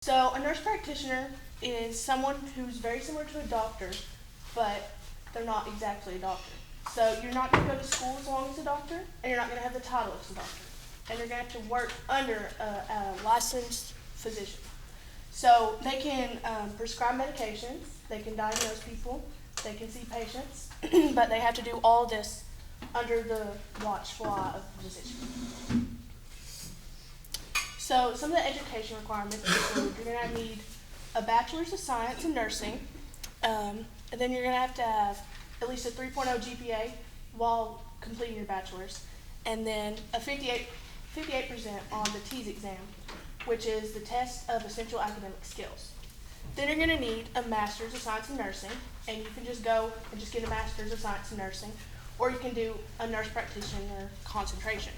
So a nurse practitioner is someone who's very similar to a doctor, but they're not exactly a doctor. So you're not going to go to school as long as a doctor, and you're not going to have the title as a doctor. And you're going to have to work under a licensed physician. So they can prescribe medications, they can diagnose people, they can see patients, but they have to do all this under the watchful eye of the physician. So some of the education requirements include you're going to need a bachelor's of science in nursing, and then you're going to have at least a 3.0 GPA while completing your bachelor's, and then a 58% on the TEAS exam, which is the test of essential academic skills. Then you're going to need a master's of science in nursing, and you can just go and just get a master's of science in nursing, or you can do a nurse practitioner concentration.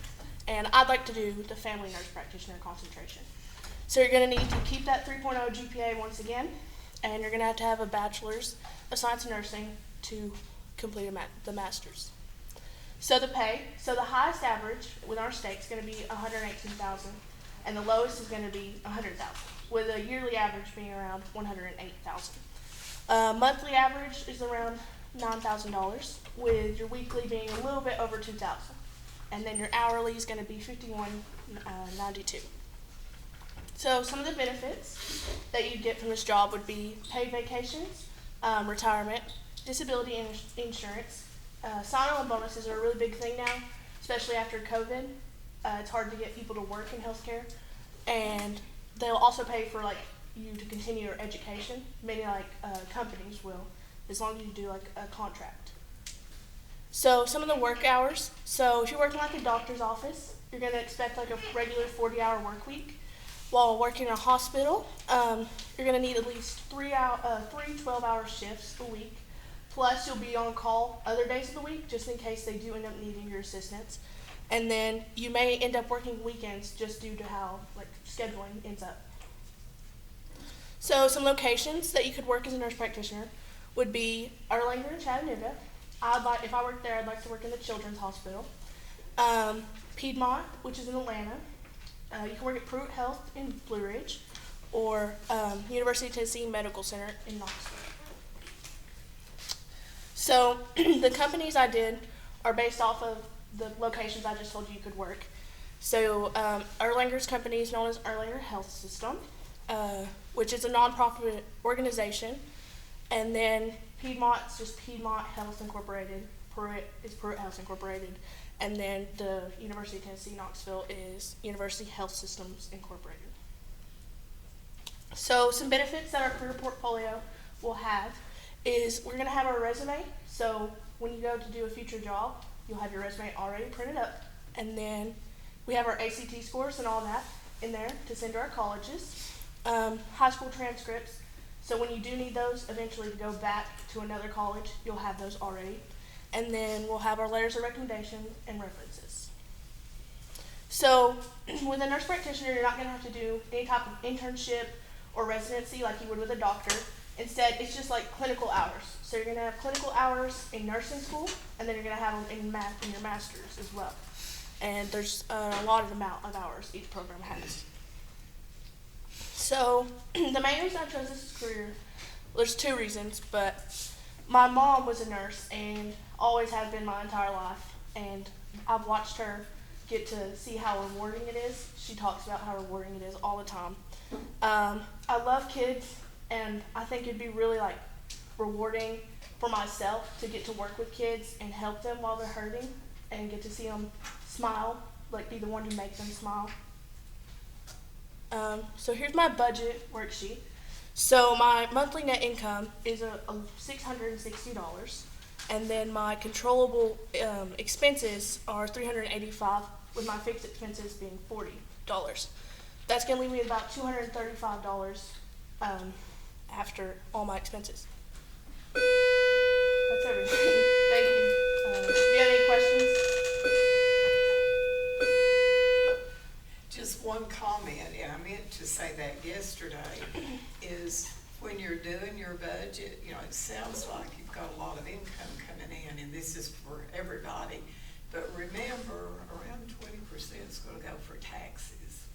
And I'd like to do the family nurse practitioner concentration. So you're going to need to keep that 3.0 GPA once again, and you're going to have a bachelor's of science in nursing to complete the master's. So the pay, so the highest average with our state is going to be $118,000, and the lowest is going to be $100,000, with a yearly average being around $108,000. Monthly average is around $9,000, with your weekly being a little bit over $2,000, and then your hourly is going to be $51.92. So some of the benefits that you get from this job would be paid vacations, retirement, disability insurance. Sign-on bonuses are a really big thing now, especially after COVID. It's hard to get people to work in healthcare, and they'll also pay for you to continue your education. Many companies will, as long as you do a contract. So some of the work hours. So if you're working a doctor's office, you're going to expect a regular 40-hour work week. While working in a hospital, you're going to need at least three 12-hour shifts a week. Plus, you'll be on call other days of the week just in case they do end up needing your assistance. And then you may end up working weekends just due to how scheduling ends up. So some locations that you could work as a nurse practitioner would be Erlanger and Chattanooga. If I worked there, I'd like to work in the Children's Hospital. Piedmont, which is in Atlanta. You can work at Pruitt Health in Blue Ridge, or University of Tennessee Medical Center in Knoxville. So the companies I did are based off of the locations I just told you could work. So Erlanger's company is known as Erlanger Health System, which is a nonprofit organization. And then Piedmont's just Piedmont Health Incorporated. Pruitt is Pruitt Health Incorporated. And then the University of Tennessee Knoxville is University Health Systems Incorporated. So some benefits that our career portfolio will have is we're going to have our resume. So when you go to do a future job, you'll have your resume already printed up. And then we have our ACT scores and all that in there to send to our colleges. High school transcripts. So when you do need those eventually to go back to another college, you'll have those already. And then we'll have our letters of recommendation and references. So with a nurse practitioner, you're not going to have to do any type of internship or residency like you would with a doctor. Instead, it's just like clinical hours. So you're going to have clinical hours in nursing school, and then you're going to have them in your master's as well. And there's a lot amount of hours each program has. So the main reason I chose this career, there's two reasons, but my mom was a nurse and always has been my entire life, and I've watched her get to see how rewarding it is. She talks about how rewarding it is all the time. I love kids, and I think it'd be really rewarding for myself to get to work with kids and help them while they're hurting and get to see them smile, be the one to make them smile. So here's my budget worksheet. So my monthly net income is $660, and then my controllable expenses are $385, with my fixed expenses being $40. That's going to leave me about $235 after all my expenses. That's everything. Thank you. Do you have any questions? Just one comment, and I meant to say that yesterday, is when you're doing your budget, it sounds like you've got a lot of income coming in, and this is for everybody. But remember, around 20% is going to go for taxes.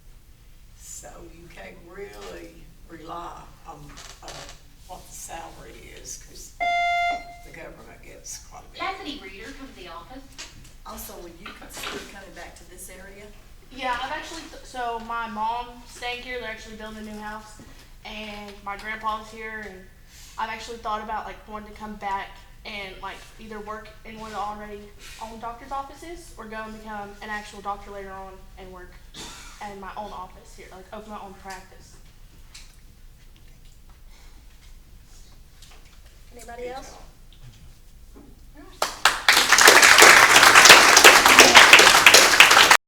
So you can't really on, what the salary is, cause the government gets quite a bit. Cassidy Reader comes to the office. Also, would you consider coming back to this area? Yeah, I've actually, so my mom staying here, they're actually building a new house, and my grandpa's here, and I've actually thought about like wanting to come back and like either work in one of the already owned doctor's offices or go and become an actual doctor later on and work in my own office here, like open my own practice. Anybody Good else? job.